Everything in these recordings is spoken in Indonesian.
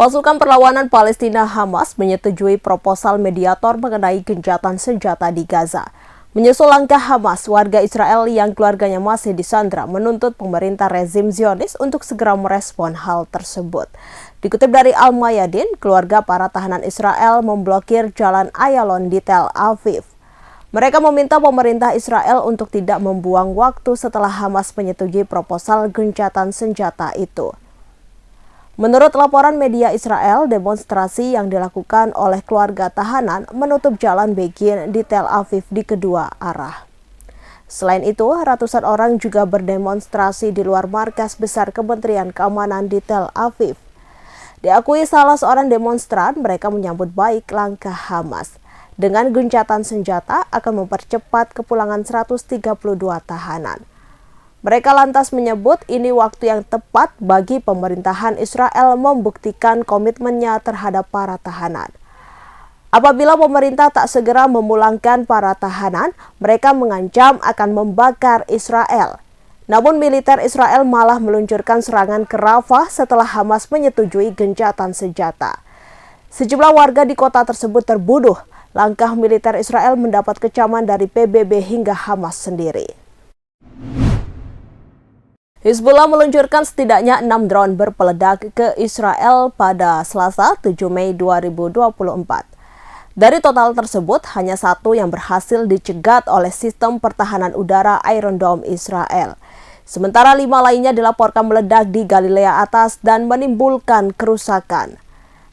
Pasukan perlawanan Palestina Hamas menyetujui proposal mediator mengenai gencatan senjata di Gaza. Menyusul langkah Hamas, warga Israel yang keluarganya masih disandra menuntut pemerintah rezim Zionis untuk segera merespon hal tersebut. Dikutip dari Al-Mayadin, keluarga para tahanan Israel memblokir jalan Ayalon di Tel Aviv. Mereka meminta pemerintah Israel untuk tidak membuang waktu setelah Hamas menyetujui proposal gencatan senjata itu. Menurut laporan media Israel, demonstrasi yang dilakukan oleh keluarga tahanan menutup jalan Begin di Tel Aviv di kedua arah. Selain itu, ratusan orang juga berdemonstrasi di luar markas besar Kementerian Keamanan di Tel Aviv. Diakui salah seorang demonstran, mereka menyambut baik langkah Hamas. Dengan gencatan senjata akan mempercepat kepulangan 132 tahanan. Mereka lantas menyebut ini waktu yang tepat bagi pemerintahan Israel membuktikan komitmennya terhadap para tahanan. Apabila pemerintah tak segera memulangkan para tahanan, mereka mengancam akan membakar Israel. Namun militer Israel malah meluncurkan serangan ke Rafah setelah Hamas menyetujui gencatan senjata. Sejumlah warga di kota tersebut terbunuh. Langkah militer Israel mendapat kecaman dari PBB hingga Hamas sendiri. Hizbullah meluncurkan setidaknya 6 drone berpeledak ke Israel pada Selasa 7 Mei 2024. Dari total tersebut, hanya satu yang berhasil dicegat oleh sistem pertahanan udara Iron Dome Israel. Sementara 5 lainnya dilaporkan meledak di Galilea Atas dan menimbulkan kerusakan.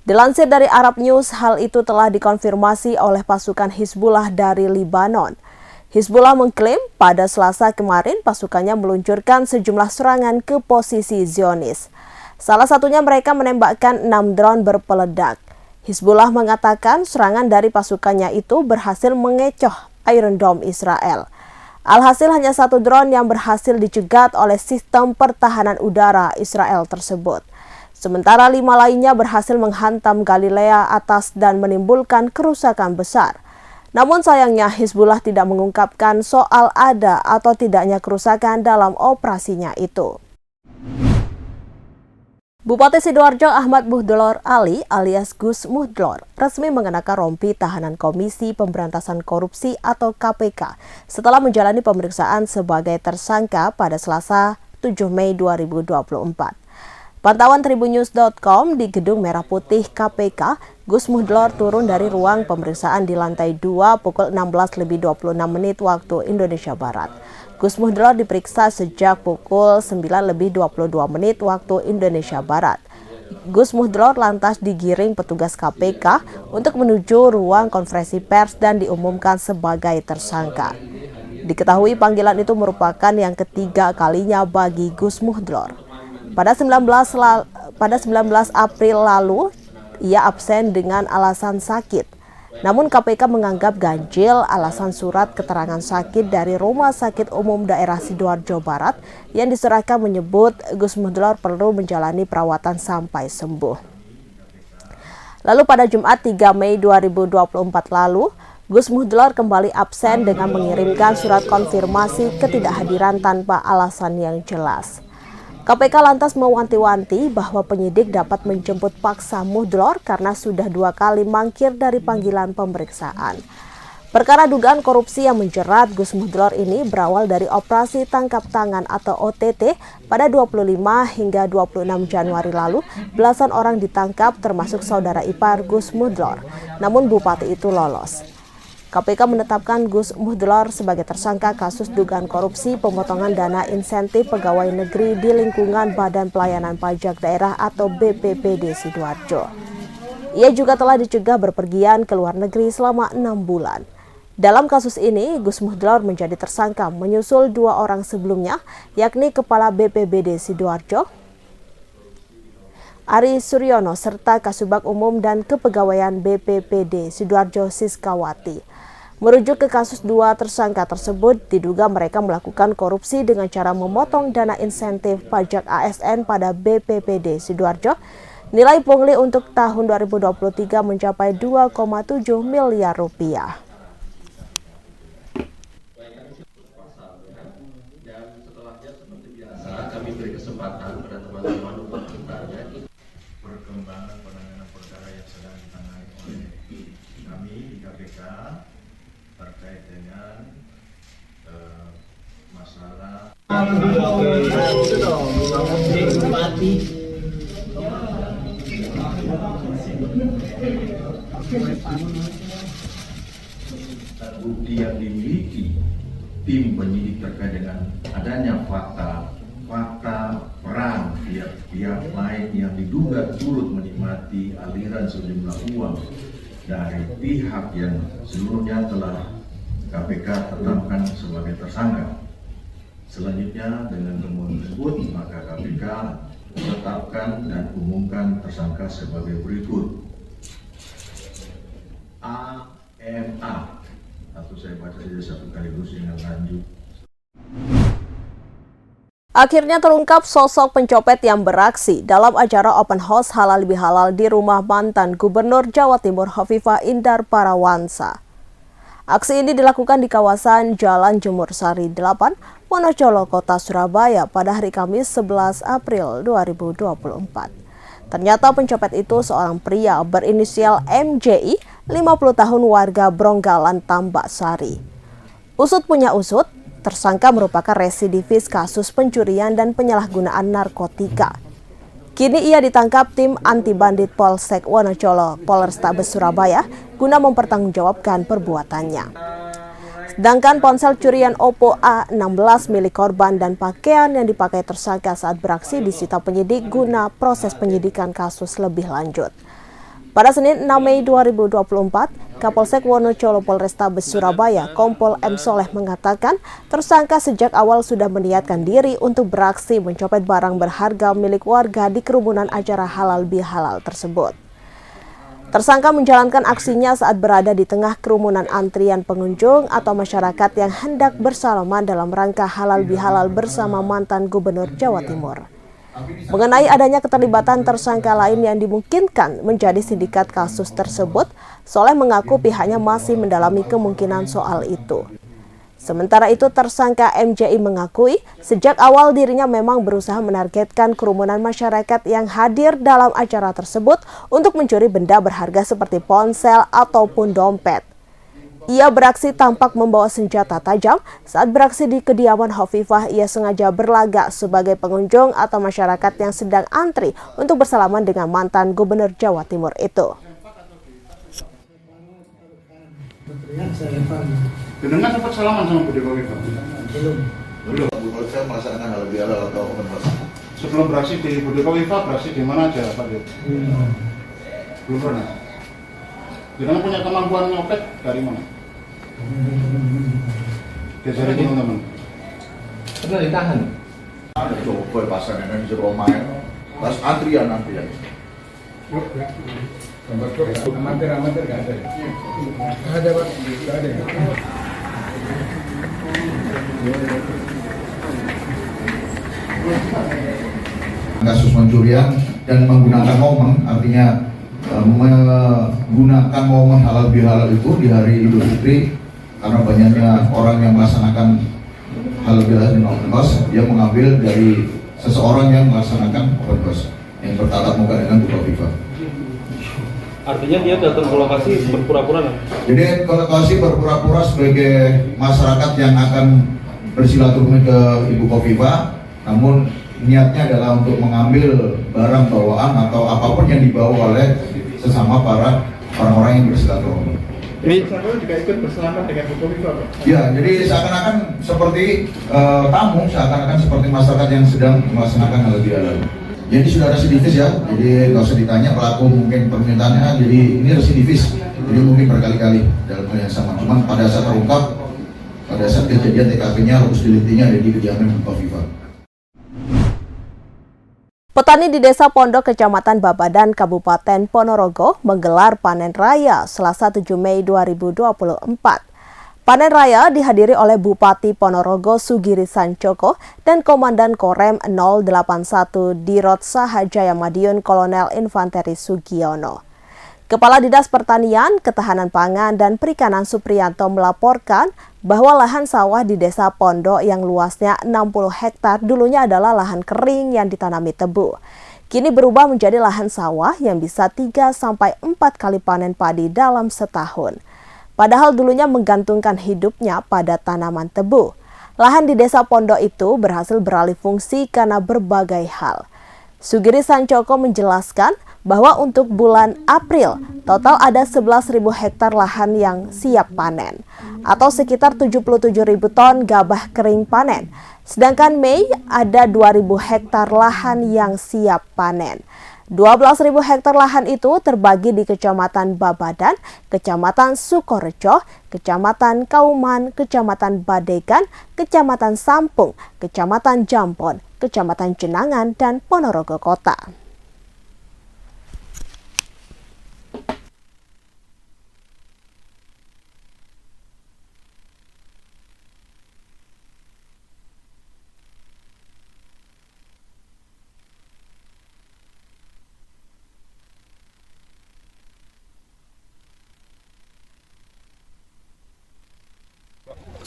Dilansir dari Arab News, hal itu telah dikonfirmasi oleh pasukan Hizbullah dari Libanon. Hizbullah mengklaim pada Selasa kemarin pasukannya meluncurkan sejumlah serangan ke posisi Zionis. Salah satunya mereka menembakkan 6 drone berpeledak. Hizbullah mengatakan serangan dari pasukannya itu berhasil mengecoh Iron Dome Israel. Alhasil hanya satu drone yang berhasil dicegat oleh sistem pertahanan udara Israel tersebut. Sementara 5 lainnya berhasil menghantam Galilea Atas dan menimbulkan kerusakan besar. Namun sayangnya Hizbullah tidak mengungkapkan soal ada atau tidaknya kerusakan dalam operasinya itu. Bupati Sidoarjo Ahmad Muhdlor Ali alias Gus Muhdlor resmi mengenakan rompi tahanan Komisi Pemberantasan Korupsi atau KPK setelah menjalani pemeriksaan sebagai tersangka pada Selasa 7 Mei 2024. Pantauan Tribunnews.com di Gedung Merah Putih KPK, Gus Muhdlor turun dari ruang pemeriksaan di lantai 2 pukul 16.26 waktu Indonesia Barat. Gus Muhdlor diperiksa sejak pukul 9.22 waktu Indonesia Barat. Gus Muhdlor lantas digiring petugas KPK untuk menuju ruang konferensi pers dan diumumkan sebagai tersangka. Diketahui panggilan itu merupakan yang ketiga kalinya bagi Gus Muhdlor. Pada 19 April lalu, ia absen dengan alasan sakit. Namun KPK menganggap ganjil alasan surat keterangan sakit dari Rumah Sakit Umum Daerah Sidoarjo Barat yang diserahkan menyebut Gus Muhdlor perlu menjalani perawatan sampai sembuh. Lalu pada Jumat 3 Mei 2024 lalu, Gus Muhdlor kembali absen dengan mengirimkan surat konfirmasi ketidakhadiran tanpa alasan yang jelas. KPK lantas mewanti-wanti bahwa penyidik dapat menjemput paksa Muhdlor karena sudah 2 kali mangkir dari panggilan pemeriksaan. Perkara dugaan korupsi yang menjerat Gus Muhdlor ini berawal dari operasi tangkap tangan atau OTT pada 25 hingga 26 Januari lalu. Belasan orang ditangkap termasuk saudara ipar Gus Muhdlor, namun bupati itu lolos. KPK menetapkan Gus Muhdlor sebagai tersangka kasus dugaan korupsi pemotongan dana insentif pegawai negeri di lingkungan Badan Pelayanan Pajak Daerah atau BPPD Sidoarjo. Ia juga telah dicegah berpergian ke luar negeri selama 6 bulan. Dalam kasus ini, Gus Muhdlor menjadi tersangka menyusul 2 orang sebelumnya, yakni Kepala BPBD Sidoarjo, Ari Suryono, serta Kasubag Umum dan Kepegawaian BPPD Sidoarjo Siskawati. Merujuk ke kasus 2 tersangka tersebut, diduga mereka melakukan korupsi dengan cara memotong dana insentif pajak ASN pada BPPD Sidoarjo. Nilai pungli untuk tahun 2023 mencapai 2,7 miliar rupiah. Dan setelahnya seperti biasa kami beri kesempatan pada teman-teman untuk bertanya perkembangan dengan masalah bukti yang dimiliki tim penyidik terkait dengan adanya fakta peran pihak lain yang diduga turut menikmati aliran sejumlah uang dari pihak yang seluruhnya telah KPK tetapkan sebagai tersangka. Selanjutnya dengan temuan tersebut maka KPK menetapkan dan umumkan tersangka sebagai berikut. AMA, atau saya baca saja satu kaligus dengan lanjut. Akhirnya terungkap sosok pencopet yang beraksi dalam acara open house halal bihalal di rumah mantan Gubernur Jawa Timur Hovifah Indar Parawansa. Aksi ini dilakukan di kawasan Jalan Jemur Sari 8, Wonocolo, Kota Surabaya pada hari Kamis 11 April 2024. Ternyata pencopet itu seorang pria berinisial MJI, 50 tahun warga Bronggalan, Tambak Sari. Usut punya usut, tersangka merupakan residivis kasus pencurian dan penyalahgunaan narkotika. Kini ia ditangkap tim anti bandit Polsek Wonocolo, Polrestabes Surabaya guna mempertanggungjawabkan perbuatannya. Sedangkan ponsel curian Oppo A16 milik korban dan pakaian yang dipakai tersangka saat beraksi disita penyidik guna proses penyidikan kasus lebih lanjut. Pada Senin 6 Mei 2024, Kapolsek Wonocolo Polrestabes Surabaya, Kompol M. Soleh mengatakan tersangka sejak awal sudah meniatkan diri untuk beraksi mencopet barang berharga milik warga di kerumunan acara halal bihalal tersebut. Tersangka menjalankan aksinya saat berada di tengah kerumunan antrian pengunjung atau masyarakat yang hendak bersalaman dalam rangka halal bihalal bersama mantan Gubernur Jawa Timur. Mengenai adanya keterlibatan tersangka lain yang dimungkinkan menjadi sindikat kasus tersebut, Soleh mengaku pihaknya masih mendalami kemungkinan soal itu. Sementara itu, tersangka MJI mengakui sejak awal dirinya memang berusaha menargetkan kerumunan masyarakat yang hadir dalam acara tersebut untuk mencuri benda berharga seperti ponsel ataupun dompet. Ia beraksi tampak membawa senjata tajam. Saat beraksi di kediaman Hovifah, ia sengaja berlagak sebagai pengunjung atau masyarakat yang sedang antri untuk bersalaman dengan mantan Gubernur Jawa Timur itu. Dengan sempat salaman sama Budi Hovifah? Belum. Bu Hovifah melaksanakan halal bihalal atau open house. Sebelum beraksi di Budi Hovifah, beraksi di mana aja Pak Dir? Belum pernah. Dengan punya kemampuan nyopet dari mana? Dari teman-teman. Pernah ditahan? Ada coba pasangan yang disuruh main, pas antrian. Amatir nggak ada ya? Ada Pak, nggak ada ya? Kasus pencurian dan menggunakan momen, artinya menggunakan momen halal bihalal itu di hari Idul Fitri, karena banyaknya orang yang melaksanakan halal bihalal di open house, dia mengambil dari seseorang yang melaksanakan open house yang bertatap muka dengan Bu Hovifah. Artinya dia datang ke lokasi berpura-pura? Jadi ke lokasi berpura-pura sebagai masyarakat yang akan bersilaturahmi ke Ibu Hovifah, namun niatnya adalah untuk mengambil barang bawaan atau apapun yang dibawa oleh sesama para orang-orang yang bersilaturahmi. Ini juga ikut bersalaman dengan Bu Hovifah, Pak? Ya, jadi seakan-akan seperti tamu, seakan-akan seperti masyarakat yang sedang melaksanakan halal bihalal. Jadi sudah residivis ya, jadi nggak usah ditanya pelaku mungkin permintaannya, jadi ini residivis, jadi mungkin berkali-kali dalam hal yang sama. Cuman pada saat terungkap, pada saat kejadian TKP-nya harus dilitinya ada di kediaman Bu Hovifah. Petani di Desa Pondok, Kecamatan Babadan, Kabupaten Ponorogo menggelar panen raya Selasa 7 Mei 2024. Panen raya dihadiri oleh Bupati Ponorogo Sugiri Sancoko dan Komandan Korem 081 Dirot Sahajaya Madiun Kolonel Infanteri Sugiono. Kepala Dinas Pertanian, Ketahanan Pangan, dan Perikanan Supriyanto melaporkan bahwa lahan sawah di Desa Pondok yang luasnya 60 hektar dulunya adalah lahan kering yang ditanami tebu. Kini berubah menjadi lahan sawah yang bisa 3-4 kali panen padi dalam setahun. padahal dulunya menggantungkan hidupnya pada tanaman tebu. Lahan di Desa Pondok itu berhasil beralih fungsi karena berbagai hal. Sugiri Sancoko menjelaskan bahwa untuk bulan April, total ada 11.000 hektar lahan yang siap panen, atau sekitar 77.000 ton gabah kering panen. Sedangkan Mei ada 2.000 hektar lahan yang siap panen. 12.000 hektar lahan itu terbagi di Kecamatan Babadan, Kecamatan Sukorejo, Kecamatan Kauman, Kecamatan Badegan, Kecamatan Sampung, Kecamatan Jampon, Kecamatan Jenangan, dan Ponorogo Kota.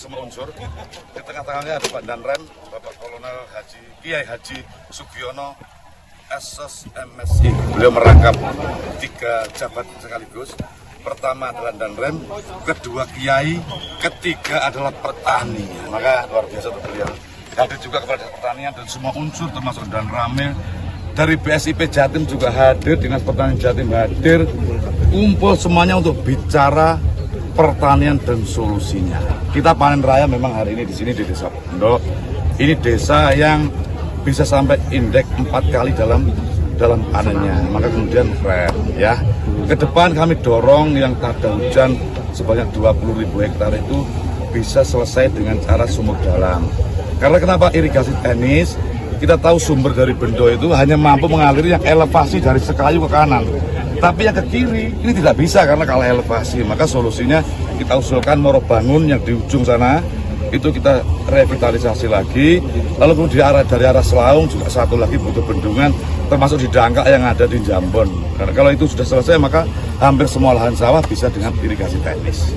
Semua unsur di tengah-tengahnya ada Pak Danrem, Bapak Kolonel Kiai Haji Sugiono SOS MSI. Beliau merangkap 3 jabatan sekaligus. Pertama adalah Danrem, kedua Kiai, ketiga adalah petani. Maka luar biasa untuk beliau. Hadir juga kepada pertanian dan semua unsur termasuk Danramil. Dari BSIP Jatim juga hadir, Dinas Pertanian Jatim hadir. Kumpul semuanya untuk bicara pertanian dan solusinya. Kita panen raya memang hari ini di sini di Desa Pondok. Ini desa yang bisa sampai indeks 4 kali dalam panennya. Maka kemudian keren ya. Ke depan kami dorong yang tak ada hujan sebanyak 20.000 hektar itu bisa selesai dengan cara sumur dalam. Karena kenapa irigasi teknis? Kita tahu sumber dari Bendo itu hanya mampu mengalir yang elevasi dari Sekayu ke kanan. Tapi yang ke kiri ini tidak bisa karena kalah elevasi. Maka solusinya kita usulkan Morobangun yang di ujung sana itu kita revitalisasi lagi. Lalu kemudian dari arah Selaung juga satu lagi butuh bendungan, termasuk di Dangkak yang ada di Jambon. Karena kalau itu sudah selesai maka hampir semua lahan sawah bisa dengan irigasi teknis.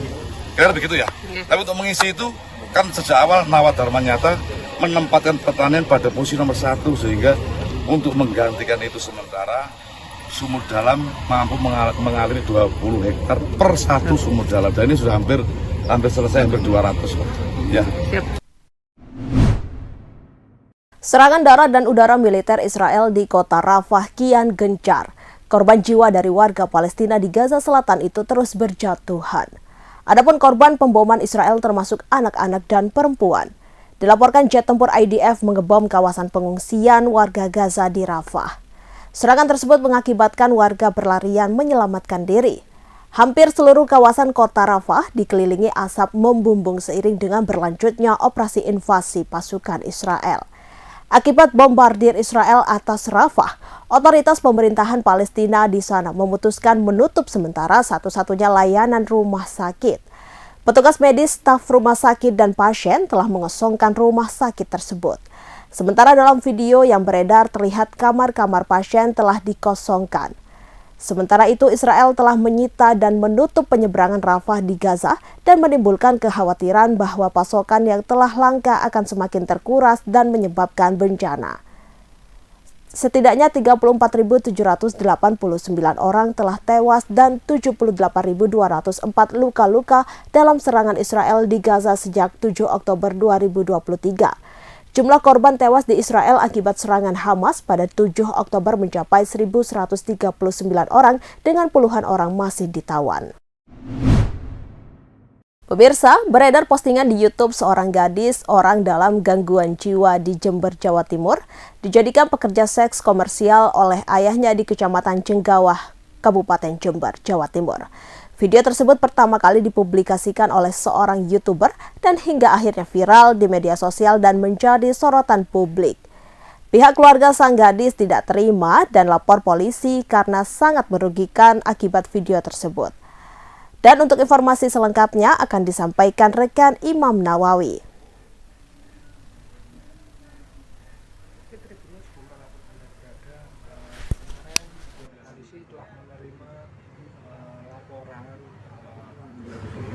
Kira begitu ya. Tapi untuk mengisi itu kan sejak awal Nawadharma Nyata menempatkan pertanian pada posisi nomor 1 sehingga untuk menggantikan itu sementara sumur dalam mampu mengaliri 20 hektar per 1 sumur dalam, dan ini sudah hampir selesai, hampir 200 ya. Serangan darat dan udara militer Israel di kota Rafah kian gencar. Korban jiwa dari warga Palestina di Gaza Selatan itu terus berjatuhan. Adapun korban pemboman Israel termasuk anak-anak dan perempuan. Dilaporkan jet tempur IDF mengebom kawasan pengungsian warga Gaza di Rafah. Serangan tersebut mengakibatkan warga berlarian menyelamatkan diri. Hampir seluruh kawasan kota Rafah dikelilingi asap membumbung seiring dengan berlanjutnya operasi invasi pasukan Israel. Akibat bombardir Israel atas Rafah, otoritas pemerintahan Palestina di sana memutuskan menutup sementara satu-satunya layanan rumah sakit. Petugas medis, staf rumah sakit, dan pasien telah mengosongkan rumah sakit tersebut. Sementara dalam video yang beredar terlihat kamar-kamar pasien telah dikosongkan. Sementara itu Israel telah menyita dan menutup penyeberangan Rafah di Gaza dan menimbulkan kekhawatiran bahwa pasokan yang telah langka akan semakin terkuras dan menyebabkan bencana. Setidaknya 34.789 orang telah tewas dan 78.204 luka-luka dalam serangan Israel di Gaza sejak 7 Oktober 2023. Jumlah korban tewas di Israel akibat serangan Hamas pada 7 Oktober mencapai 1.139 orang dengan puluhan orang masih ditawan. Pemirsa, beredar postingan di YouTube seorang gadis orang dalam gangguan jiwa di Jember, Jawa Timur, dijadikan pekerja seks komersial oleh ayahnya di Kecamatan Jenggawah, Kabupaten Jember, Jawa Timur. Video tersebut pertama kali dipublikasikan oleh seorang YouTuber dan hingga akhirnya viral di media sosial dan menjadi sorotan publik. Pihak keluarga sang gadis tidak terima dan lapor polisi karena sangat merugikan akibat video tersebut. Dan untuk informasi selengkapnya akan disampaikan rekan Imam Nawawi.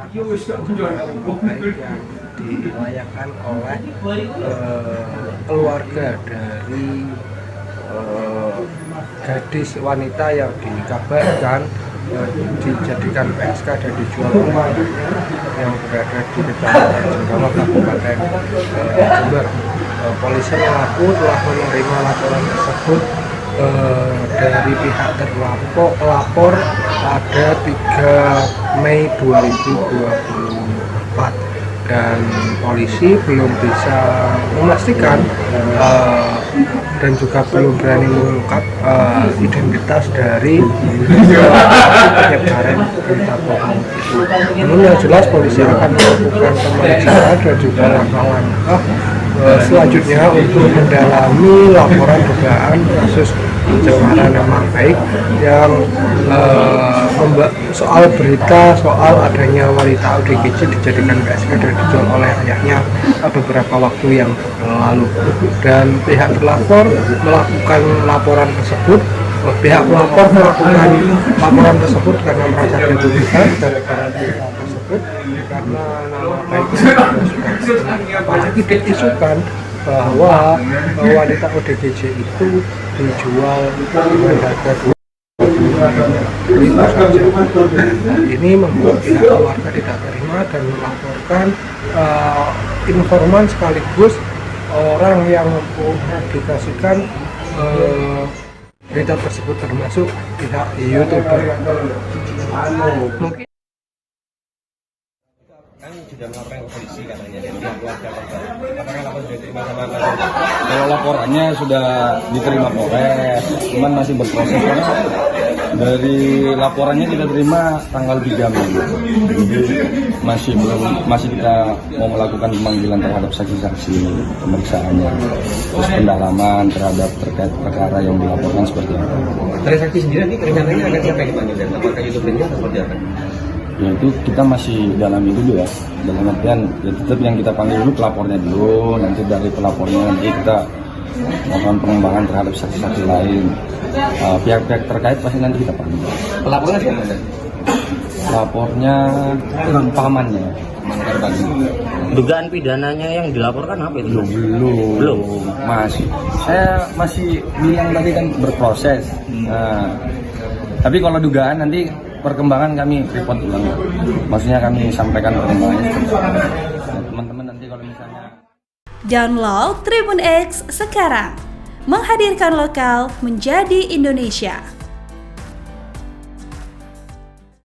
yang dilayangkan oleh keluarga dari gadis wanita yang dikabarkan dijadikan PSK dan dijual oleh yang berada di Kecamatan Jenggawa, Kabupaten Jember. Polisi mengaku telah menerima laporan tersebut dari pihak pelapor pada 3 Mei 2024 dan polisi belum bisa memastikan dan juga belum berani mengungkap identitas dari penyebaran berita bohong itu. Namun yang jelas polisi akan melakukan pemeriksaan dan juga langkah-langkah selanjutnya untuk mendalami laporan dugaan kasus pencemaran nama baik yang soal berita soal adanya wanita ODGJ dijadikan PSK dan dijual oleh ayahnya beberapa waktu yang lalu, dan pihak terlapor melakukan laporan tersebut. Pihak pelapor melakukan laporan tersebut karena merasa dirugikan gara-gara berita tersebut, karena nama baiknya apalagi diisukan bahwa wanita ODGJ itu dijual dengan harga 2.000 saja. Ini membuat pihak keluarga tidak terima dan melaporkan informan sekaligus orang yang mempublikasikan berita tersebut, termasuk pihak YouTuber. Mungkin kan sudah melaporkan ke polisi katanya dari pihak keluarga korban. Apakah lapor sudah diterima sama Anda? Kalau laporannya sudah diterima Polres, cuman masih berproses karena dari laporannya kita terima tanggal 3 Mei. Jadi masih kita mau melakukan pemanggilan terhadap saksi-saksi, pemeriksaannya, terus pendalaman terhadap terkait perkara yang dilaporkan seperti apa. Dari saksi sendiri nanti rencananya akan siapa yang dipanggil dan apakah YouTubernya atau seperti apa? Ya itu kita masih dalami dulu ya, dalam artian ya tetap yang kita panggil dulu pelapornya dulu, nanti dari pelapornya nanti kita melakukan pengembangan terhadap saksi-saksi lain. Pihak-pihak terkait pasti nanti kita panggil. Pelapornya siapa? Pelapornya pamannya. Dugaan pidananya yang dilaporkan apa itu? Belum. Saya masih bilang tadi kan berproses. Nah, tapi kalau dugaan nanti perkembangan kami report ulang. Maksudnya kami sampaikan perkembangannya. Nah, teman-teman nanti kalau misalnya Download Tribun X sekarang, menghadirkan lokal menjadi Indonesia.